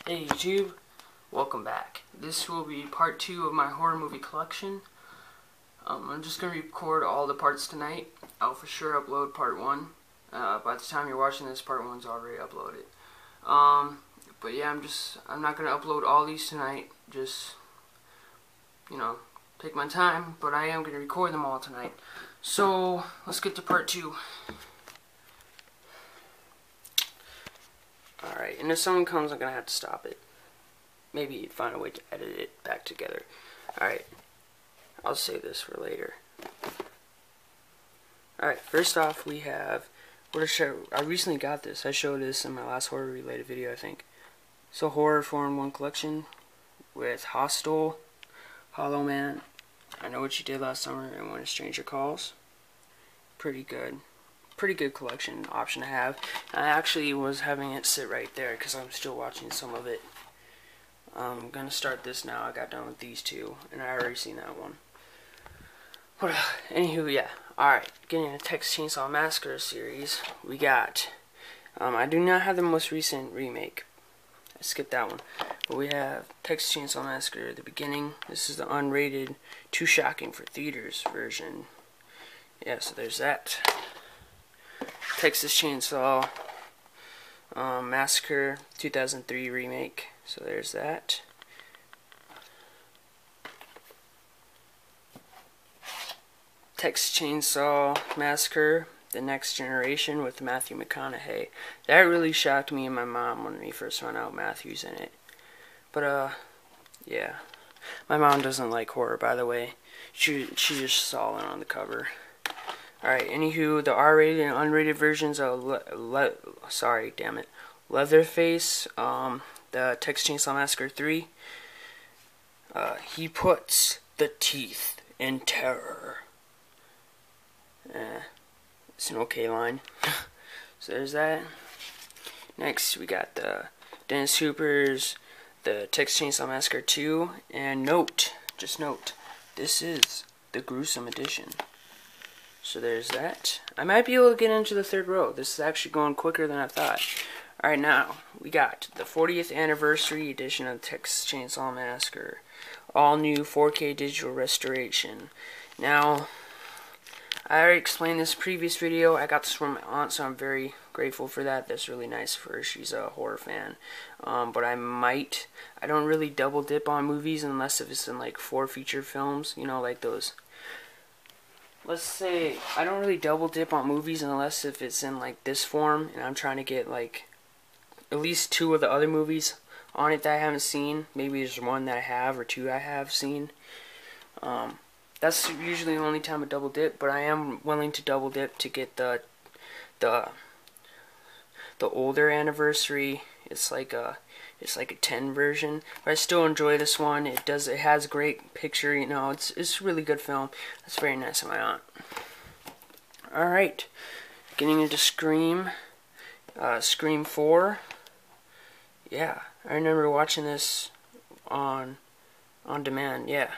Hey YouTube, welcome back. This will be part 2 of my horror movie collection. I'm just going to record all the parts tonight. I'll for sure upload part 1. By the time you're watching this, part 1's already uploaded. But yeah, I'm not going to upload all these tonight. Just, take my time. But I am going to record them all tonight. So, let's get to part 2. Alright, and if someone comes, I'm going to have to stop it. Maybe find a way to edit it back together. Alright, I'll save this for later. Alright, first off we have, I recently got this. I showed this in my last horror related video, I think. So horror 4-in-1 collection with Hostel, Hollow Man, I Know What You Did Last Summer, and When a Stranger Calls. Pretty good collection option to have. I actually was having it sit right there because I'm still watching some of it. I'm gonna start this now. I got done with these two and I already seen that one. But anywho, yeah. Alright, getting into Texas Chainsaw Massacre series, we got I do not have the most recent remake. I skipped that one. But we have Texas Chainsaw Massacre The Beginning. This is the unrated, Too Shocking for Theaters version. Yeah, so there's that. Texas Chainsaw Massacre 2003 remake. So there's that. Texas Chainsaw Massacre The Next Generation with Matthew McConaughey. That really shocked me and my mom when we first found out Matthew's in it. But yeah. My mom doesn't like horror, by the way. She just saw it on the cover. Alright, anywho, the R-rated and unrated versions of Leatherface, the Texas Chainsaw Massacre 3. He puts the teeth in terror. It's an okay line. So there's that. Next, we got the Dennis Hooper's the Texas Chainsaw Massacre 2. And just note, this is the gruesome edition. So there's that. I might be able to get into the third row. This is actually going quicker than I thought. Alright, now, we got the 40th anniversary edition of Texas Chainsaw Massacre. All new 4K digital restoration. Now, I already explained this previous video. I got this from my aunt, so I'm very grateful for that. That's really nice for her. She's a horror fan. But I don't really double dip on movies unless if it's in like 4 feature films. You know, like those. Let's say I don't really double dip on movies unless if it's in like this form and I'm trying to get like at least 2 of the other movies on it that I haven't seen. Maybe there's 1 that I have or 2 I have seen. That's usually the only time I double dip, but I am willing to double dip to get the older anniversary. It's like a 10 version, but I still enjoy this one. It has a great picture, it's a really good film. That's very nice of my aunt. Alright, getting into Scream 4. Yeah, I remember watching this on demand. Yeah,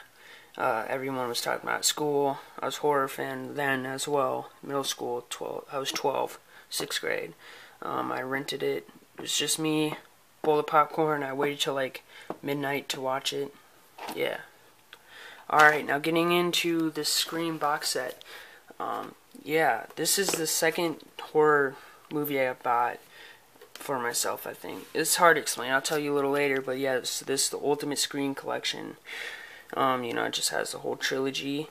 everyone was talking about it at school. I was a horror fan then as well. Middle school, I was 12, 6th grade. I rented it. It was just me, bowl of popcorn. I waited till like midnight to watch it. Yeah. Alright, now getting into the Scream box set. Yeah, this is the second horror movie I bought for myself, I think. It's hard to explain. I'll tell you a little later, but yeah, this is the Ultimate Scream collection. It just has the whole trilogy.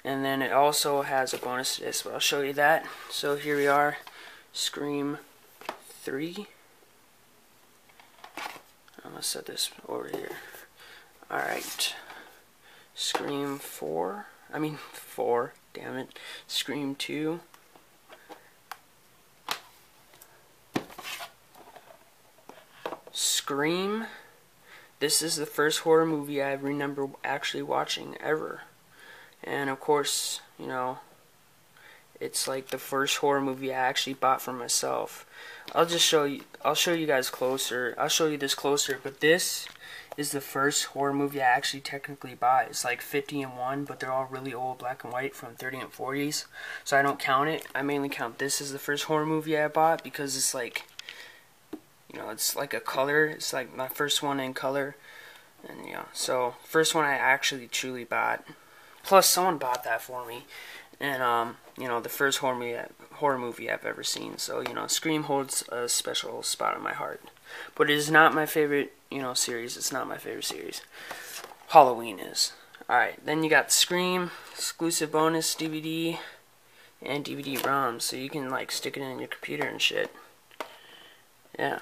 And then it also has a bonus disc, but I'll show you that. So here we are, Scream 3. I'm gonna set this over here. Alright. Scream 4. Damn it. Scream 2. Scream. This is the first horror movie I remember actually watching ever. And of course, it's like the first horror movie I actually bought for myself. I'll show you guys closer. I'll show you this closer, but this is the first horror movie I actually technically bought. It's like 50 and 1, but they're all really old black and white from 30 and 40s. So I don't count it. I mainly count this as the first horror movie I bought because it's like You know, it's like a color. It's like my first one in color. And yeah, so first one I actually truly bought. Plus, someone bought that for me. And you know, the first horror movie I've ever seen. So you know, Scream holds a special spot in my heart. But it is not my favorite, you know, series. It's not my favorite series. Halloween is. Alright, then you got Scream, exclusive bonus DVD, and DVD-ROM. So you can, like, stick it in your computer and shit. Yeah.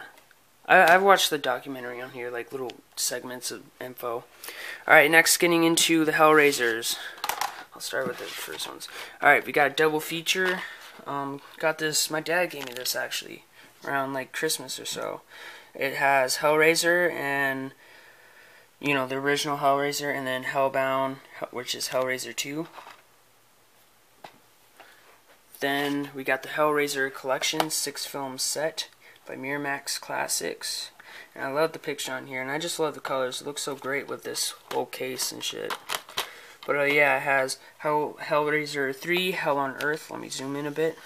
I've watched the documentary on here, like, little segments of info. Alright, next getting into the Hellraisers. I'll start with the first ones. Alright, we got a double feature. Got this, my dad gave me this, actually, around, like, Christmas or so. It has Hellraiser and, you know, the original Hellraiser, and then Hellbound, which is Hellraiser 2. Then we got the Hellraiser Collection 6-film set by Miramax Classics. And I love the picture on here, and I just love the colors. It looks so great with this whole case and shit. But yeah, it has Hellraiser 3, Hell on Earth. Let me zoom in a bit.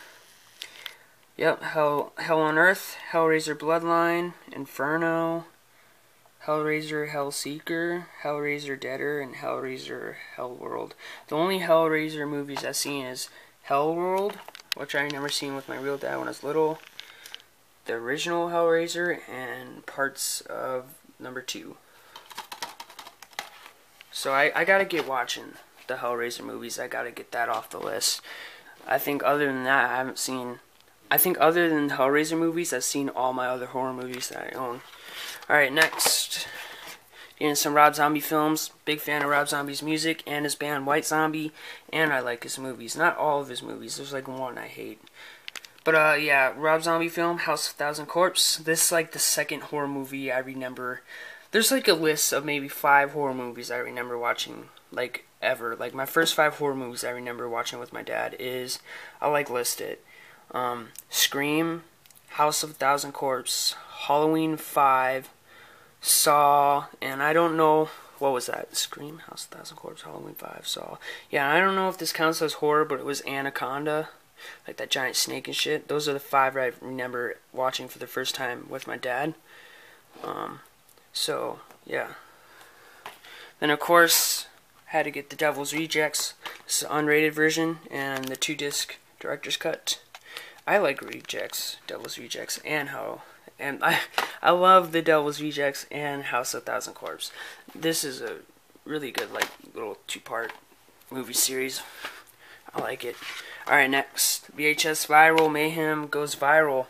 Yep, Hell on Earth, Hellraiser Bloodline, Inferno, Hellraiser Hellseeker, Hellraiser Deader, and Hellraiser Hellworld. The only Hellraiser movies I've seen is Hellworld, which I remember seeing with my real dad when I was little, the original Hellraiser, and parts of number 2. So I gotta get watching the Hellraiser movies. I gotta get that off the list. I think other than that, I haven't seen... I think other than the Hellraiser movies, I've seen all my other horror movies that I own. Alright, next. Getting some Rob Zombie films. Big fan of Rob Zombie's music and his band White Zombie. And I like his movies. Not all of his movies. There's like one I hate. But yeah, Rob Zombie film, House of Thousand Corpse. This is like the second horror movie I remember. There's like a list of maybe 5 horror movies I remember watching, like, ever. Like, my first 5 horror movies I remember watching with my dad is, I'll like list it. Scream, House of a Thousand Corpse, Halloween 5, Saw, and I don't know, what was that? Scream, House of a Thousand Corpse, Halloween 5, Saw. Yeah, I don't know if this counts as horror, but it was Anaconda, like that giant snake and shit. Those are the 5 I remember watching for the first time with my dad. So, yeah. Then, of course, had to get the Devil's Rejects. This is the unrated version, and the 2-disc director's cut. I like Rejects, Devil's Rejects, and I love the Devil's Rejects and House of Thousand Corpse. This is a really good, like, little 2-part movie series. I like it. Alright, next. VHS Viral Mayhem Goes Viral.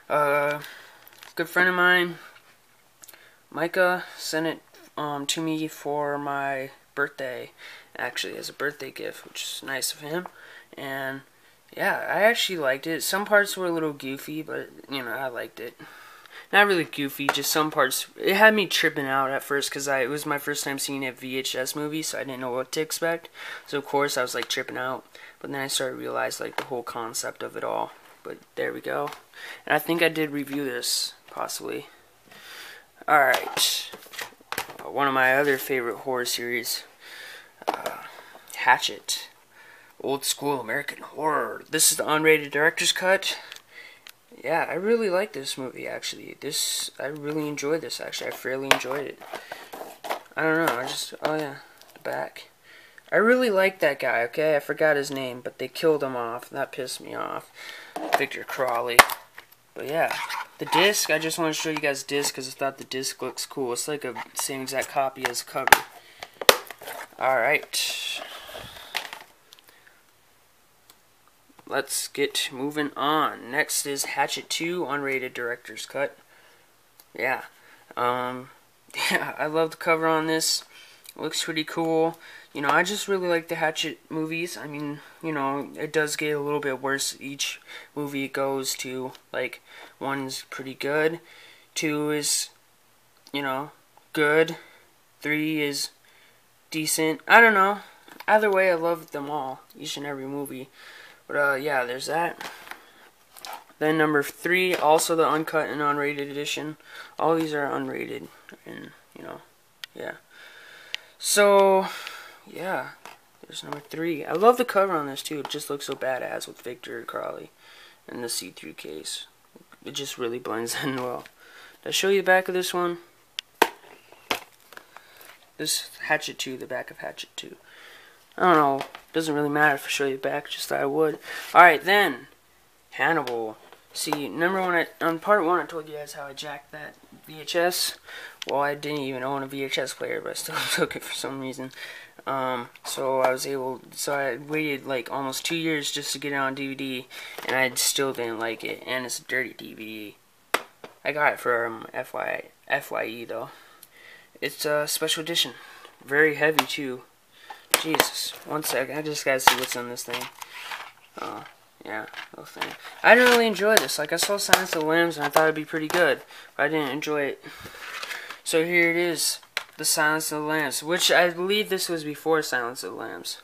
Good friend of mine, Micah, sent it to me for my birthday, actually, as a birthday gift, which is nice of him. And yeah, I actually liked it. Some parts were a little goofy, but, you know, I liked it. Not really goofy, just some parts. It had me tripping out at first, because it was my first time seeing a VHS movie, so I didn't know what to expect. So, of course, I was, like, tripping out. But then I started to realize, like, the whole concept of it all. But there we go. And I think I did review this, possibly. Alright. One of my other favorite horror series, Hatchet. Old school American horror. This is the unrated director's cut. Yeah, I really like this movie, actually. I really enjoyed this, actually. I fairly enjoyed it. I don't know, oh yeah, the back. I really like that guy, okay? I forgot his name, but they killed him off. That pissed me off. Victor Crowley. But yeah, the disc, I just want to show you guys the disc because I thought the disc looks cool. It's like a same exact copy as the cover. Alright. Let's get moving on. Next is Hatchet 2 unrated director's cut. Yeah. Yeah, I love the cover on this. It looks pretty cool. You know, I just really like the Hatchet movies. I mean, you know, it does get a little bit worse each movie it goes to. Like, 1's pretty good. 2 is, you know, good. 3 is decent. I don't know. Either way, I love them all. Each and every movie. But, yeah, there's that. Then number 3, also the uncut and unrated edition. All these are unrated. And, you know, yeah. So, yeah, there's number 3. I love the cover on this, too. It just looks so badass with Victor Crowley and the see-through case. It just really blends in well. Did I show you the back of this one? This Hatchet 2, the back of Hatchet 2. I don't know. Doesn't really matter if I show you the back, just that I would. Alright, then. Hannibal. See, remember when on part 1 I told you guys how I jacked that VHS? Well, I didn't even own a VHS player, but I still took it for some reason. So I waited like almost 2 years just to get it on DVD, and I still didn't like it, and it's a dirty DVD. I got it for FYE though. It's a special edition. Very heavy too. Jesus. One sec, I just gotta see what's on this thing. Yeah, little thing. I didn't really enjoy this. Like, I saw Silence of the Lambs and I thought it'd be pretty good, but I didn't enjoy it. So here it is, the Silence of the Lambs, which I believe this was before Silence of the Lambs.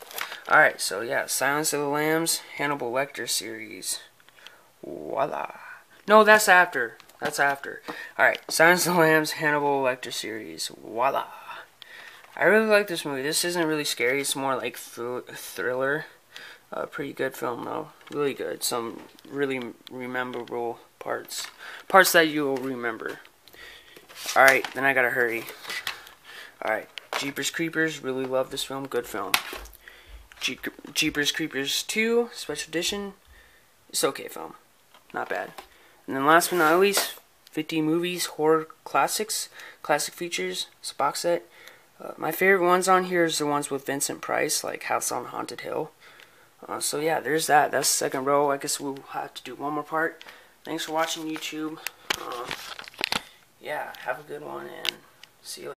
Alright, so yeah, Silence of the Lambs, Hannibal Lecter series. Voila. No, that's after. That's after. Alright, Silence of the Lambs, Hannibal Lecter series. Voila. I really like this movie. This isn't really scary. It's more like thriller. Pretty good film, though. Really good. Some really rememberable parts. Parts that you will remember. Alright, then I gotta hurry. Alright, Jeepers Creepers. Really love this film. Good film. Jeepers Creepers 2, Special Edition. It's okay film. Not bad. And then last but not least, 50 Movies, Horror Classics. Classic Features. It's a box set. My favorite ones on here is the ones with Vincent Price, like House on Haunted Hill. So yeah, there's that. That's the second row. I guess we'll have to do one more part. Thanks for watching, YouTube. Yeah, have a good one, and see you later.